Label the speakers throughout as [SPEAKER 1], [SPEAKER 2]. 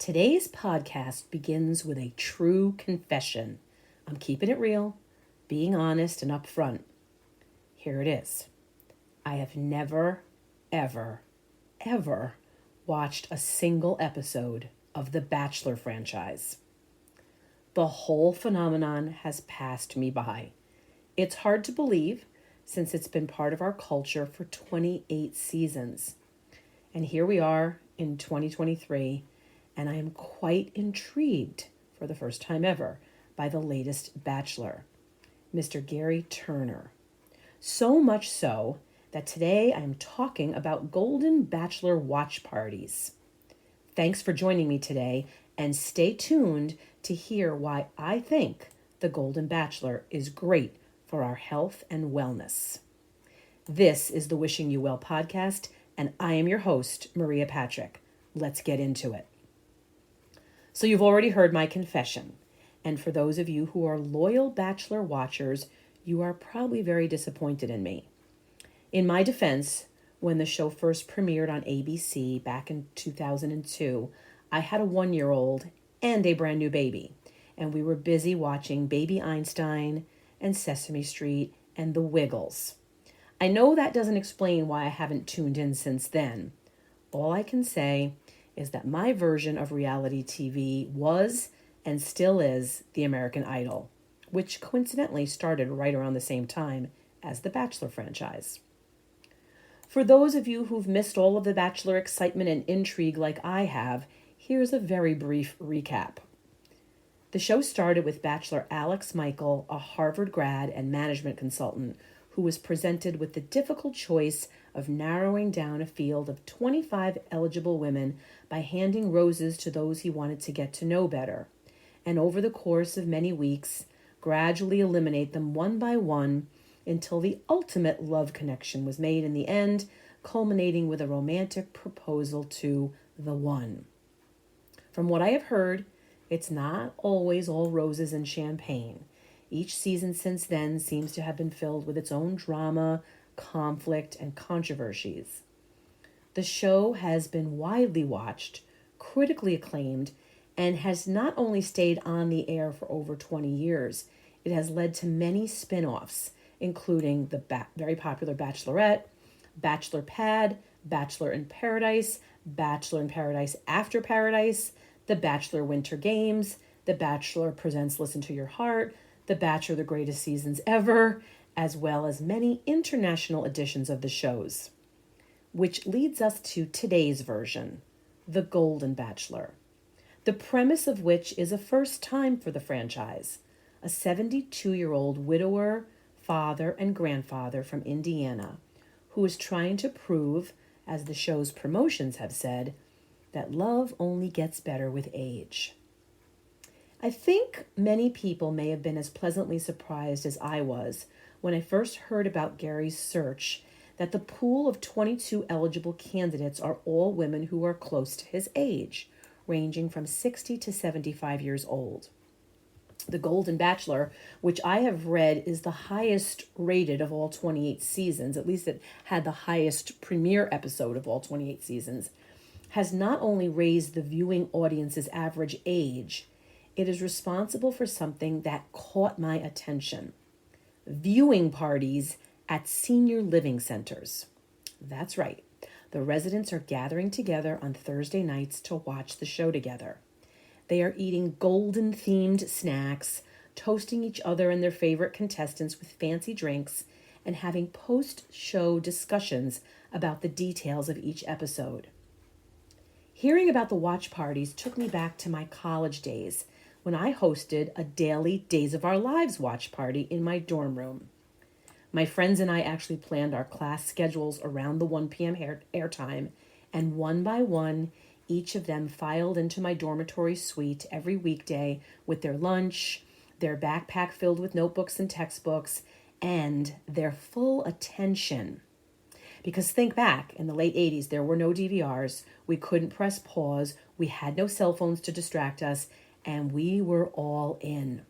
[SPEAKER 1] Today's podcast begins with a true confession. I'm keeping it real, being honest and upfront. Here it is. I have never, ever, ever watched a single episode of the Bachelor franchise. The whole phenomenon has passed me by. It's hard to believe since it's been part of our culture for 28 seasons. And here we are in 2023, and I am quite intrigued for the first time ever by the latest Bachelor, Mr. Gary Turner. So much so that today I am talking about Golden Bachelor watch parties. Thanks for joining me today, and stay tuned to hear why I think the Golden Bachelor is great for our health and wellness. This is the Wishing You Well podcast, and I am your host, Maria Patrick. Let's get into it. So you've already heard my confession, and for those of you who are loyal Bachelor watchers, you are probably very disappointed in me. In my defense, when the show first premiered on ABC back in 2002, I had a 1-year-old and a brand new baby, and we were busy watching Baby Einstein and Sesame Street and The Wiggles. I know that doesn't explain why I haven't tuned in since then. All I can say is that my version of reality TV was and still is The American Idol, which coincidentally started right around the same time as the Bachelor franchise. For those of you who've missed all of the Bachelor excitement and intrigue like I have, here's a very brief recap. The show started with Bachelor Alex Michael, a Harvard grad and management consultant, who was presented with the difficult choice of narrowing down a field of 25 eligible women by handing roses to those he wanted to get to know better, and over the course of many weeks, gradually eliminate them one by one until the ultimate love connection was made in the end, culminating with a romantic proposal to the one. From what I have heard, it's not always all roses and champagne. Each season since then seems to have been filled with its own drama, conflict, and controversies. The show has been widely watched, critically acclaimed, and has not only stayed on the air for over 20 years, it has led to many spin-offs, including the very popular Bachelorette, Bachelor Pad, Bachelor in Paradise After Paradise, The Bachelor Winter Games, The Bachelor Presents Listen to Your Heart, The Bachelor The Greatest Seasons Ever, as well as many international editions of the shows. Which leads us to today's version, The Golden Bachelor, the premise of which is a first time for the franchise. A 72-year-old widower, father, and grandfather from Indiana who is trying to prove, as the show's promotions have said, that love only gets better with age. I think many people may have been as pleasantly surprised as I was when I first heard about Gary's search that the pool of 22 eligible candidates are all women who are close to his age, ranging from 60 to 75 years old. The Golden Bachelor, which I have read is the highest rated of all 28 seasons, at least it had the highest premiere episode of all 28 seasons, has not only raised the viewing audience's average age, it is responsible for something that caught my attention: viewing parties at senior living centers. That's right. The residents are gathering together on Thursday nights to watch the show together. They are eating golden-themed snacks, toasting each other and their favorite contestants with fancy drinks, and having post-show discussions about the details of each episode. Hearing about the watch parties took me back to my college days when I hosted a daily Days of Our Lives watch party in my dorm room. My friends and I actually planned our class schedules around the 1 p.m. airtime, and one by one, each of them filed into my dormitory suite every weekday with their lunch, their backpack filled with notebooks and textbooks, and their full attention. Because think back, in the late 80s, there were no DVRs, we couldn't press pause, we had no cell phones to distract us, and we were all in.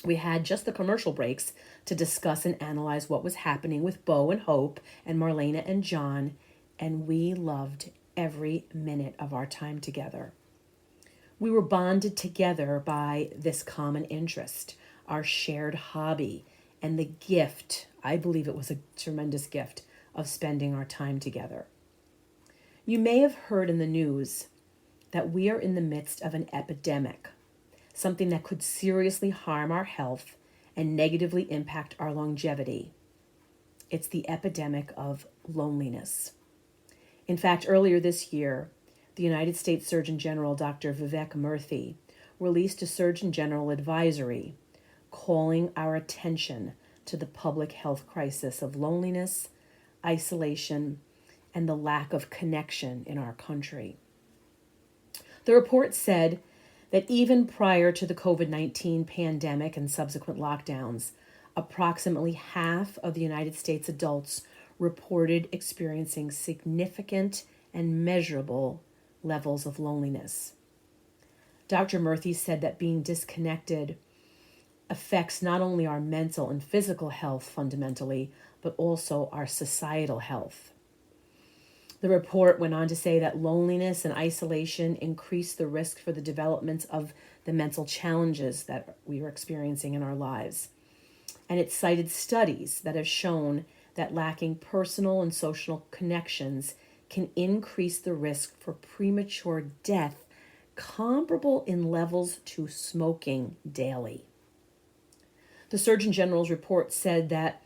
[SPEAKER 1] We had just the commercial breaks to discuss and analyze what was happening with Bo and Hope and Marlena and John, and we loved every minute of our time together. We were bonded together by this common interest, our shared hobby, and the gift, I believe it was a tremendous gift, of spending our time together. You may have heard in the news that we are in the midst of an epidemic, something that could seriously harm our health and negatively impact our longevity. It's the epidemic of loneliness. In fact, earlier this year, the United States Surgeon General, Dr. Vivek Murthy, released a Surgeon General advisory calling our attention to the public health crisis of loneliness, isolation, and the lack of connection in our country. The report said that even prior to the COVID-19 pandemic and subsequent lockdowns, approximately half of the United States adults reported experiencing significant and measurable levels of loneliness. Dr. Murthy said that being disconnected affects not only our mental and physical health fundamentally, but also our societal health. The report went on to say that loneliness and isolation increase the risk for the development of the mental challenges that we are experiencing in our lives. And it cited studies that have shown that lacking personal and social connections can increase the risk for premature death, comparable in levels to smoking daily. The Surgeon General's report said that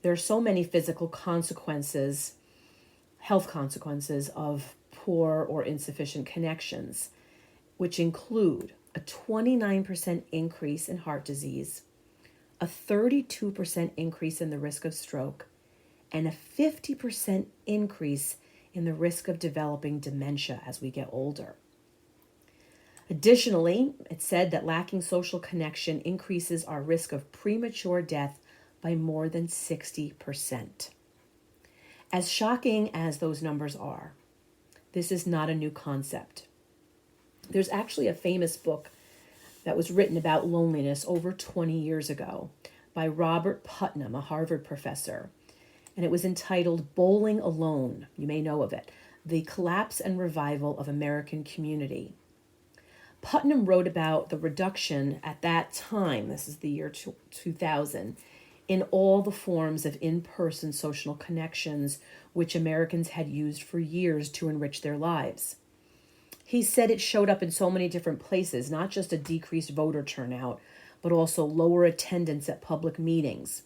[SPEAKER 1] there are so many physical consequences, health consequences of poor or insufficient connections, which include a 29% increase in heart disease, a 32% increase in the risk of stroke, and a 50% increase in the risk of developing dementia as we get older. Additionally, it said that lacking social connection increases our risk of premature death by more than 60%. As shocking as those numbers are, this is not a new concept. There's actually a famous book that was written about loneliness over 20 years ago by Robert Putnam, a Harvard professor, and it was entitled Bowling Alone. You may know of it, The Collapse and Revival of American Community. Putnam wrote about the reduction at that time, this is the year 2000, in all the forms of in-person social connections which Americans had used for years to enrich their lives. He said it showed up in so many different places, not just a decreased voter turnout, but also lower attendance at public meetings.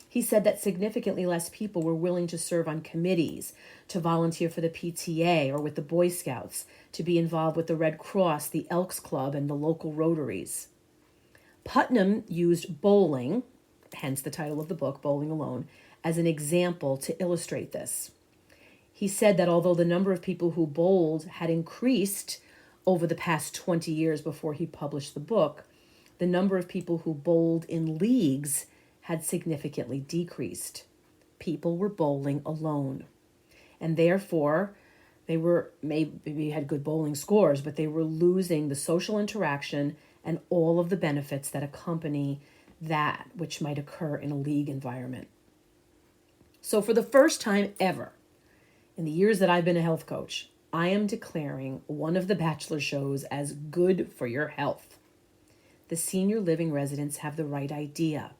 [SPEAKER 1] He said that significantly less people were willing to serve on committees, to volunteer for the PTA or with the Boy Scouts, to be involved with the Red Cross, the Elks Club, and the local Rotaries. Putnam used bowling, hence the title of the book, Bowling Alone, as an example to illustrate this. He said that although the number of people who bowled had increased over the past 20 years before he published the book, the number of people who bowled in leagues had significantly decreased. People were bowling alone. And therefore, they were maybe had good bowling scores, but they were losing the social interaction and all of the benefits that accompany that which might occur in a league environment. So for the first time ever, in the years that I've been a health coach, I am declaring one of the Bachelor shows as good for your health. The senior living residents have the right idea.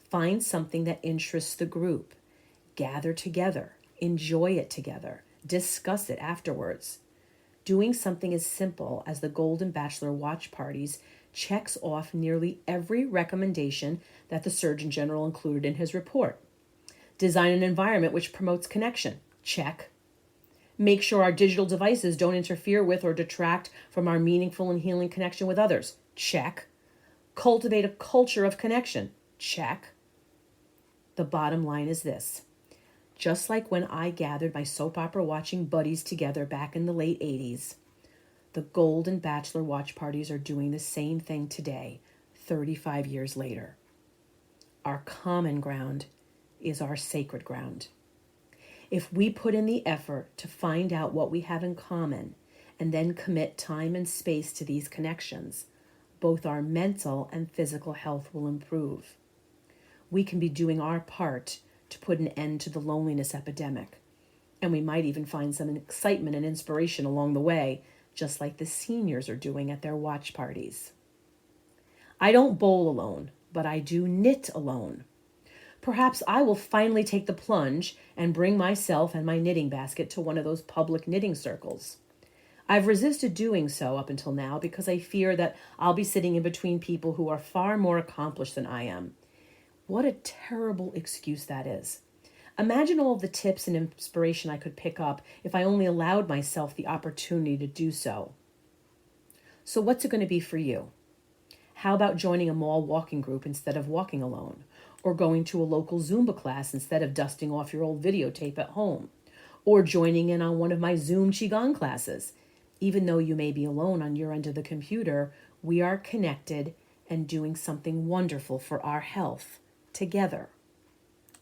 [SPEAKER 1] Find something that interests the group. Gather together. Enjoy it together. Discuss it afterwards. Doing something as simple as the Golden Bachelor watch parties checks off nearly every recommendation that the Surgeon General included in his report. Design an environment which promotes connection. Check. Make sure our digital devices don't interfere with or detract from our meaningful and healing connection with others. Check. Cultivate a culture of connection. Check. The bottom line is this. Just like when I gathered my soap opera watching buddies together back in the late 80s, the Golden Bachelor watch parties are doing the same thing today, 35 years later. Our common ground is our sacred ground. If we put in the effort to find out what we have in common and then commit time and space to these connections, both our mental and physical health will improve. We can be doing our part to put an end to the loneliness epidemic, and we might even find some excitement and inspiration along the way just like the seniors are doing at their watch parties. I don't bowl alone, but I do knit alone. Perhaps I will finally take the plunge and bring myself and my knitting basket to one of those public knitting circles. I've resisted doing so up until now because I fear that I'll be sitting in between people who are far more accomplished than I am. What a terrible excuse that is. Imagine all of the tips and inspiration I could pick up if I only allowed myself the opportunity to do so. So what's it going to be for you? How about joining a mall walking group instead of walking alone? Or going to a local Zumba class instead of dusting off your old videotape at home? Or joining in on one of my Zoom Qigong classes? Even though you may be alone on your end of the computer, we are connected and doing something wonderful for our health together.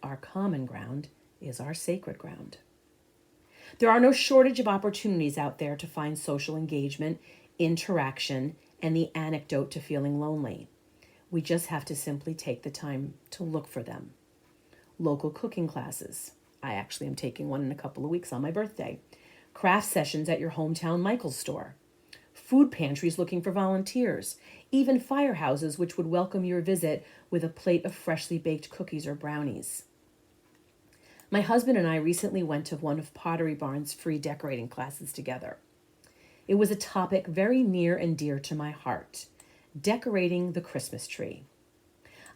[SPEAKER 1] Our common ground is our sacred ground. There are no shortage of opportunities out there to find social engagement, interaction, and the antidote to feeling lonely. We just have to simply take the time to look for them. Local cooking classes. I actually am taking one in a couple of weeks on my birthday. Craft sessions at your hometown Michael's store. Food pantries looking for volunteers. Even firehouses which would welcome your visit with a plate of freshly baked cookies or brownies. My husband and I recently went to one of Pottery Barn's free decorating classes together. It was a topic very near and dear to my heart. Decorating the Christmas tree.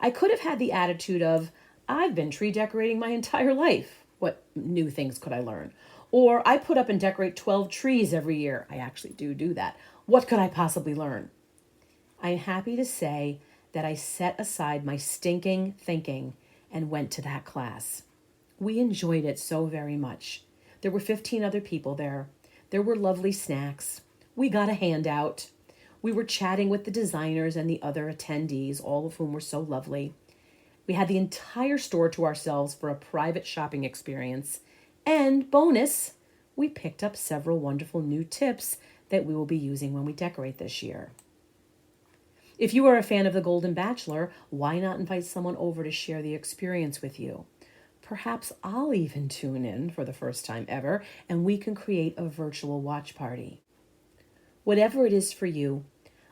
[SPEAKER 1] I could have had the attitude of, I've been tree decorating my entire life. What new things could I learn? Or I put up and decorate 12 trees every year. I actually do that. What could I possibly learn? I'm happy to say that I set aside my stinking thinking and went to that class. We enjoyed it so very much. There were 15 other people there. There were lovely snacks. We got a handout. We were chatting with the designers and the other attendees, all of whom were so lovely. We had the entire store to ourselves for a private shopping experience. And bonus, we picked up several wonderful new tips that we will be using when we decorate this year. If you are a fan of the Golden Bachelor, why not invite someone over to share the experience with you? Perhaps I'll even tune in for the first time ever, and we can create a virtual watch party. Whatever it is for you,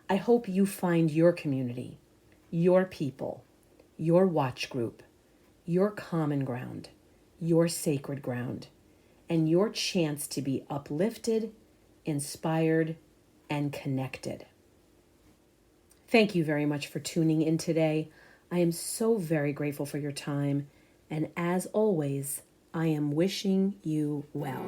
[SPEAKER 1] I hope you find your community, your people, your watch group, your common ground, your sacred ground, and your chance to be uplifted, inspired, and connected. Thank you very much for tuning in today. I am so very grateful for your time, and as always, I am wishing you well.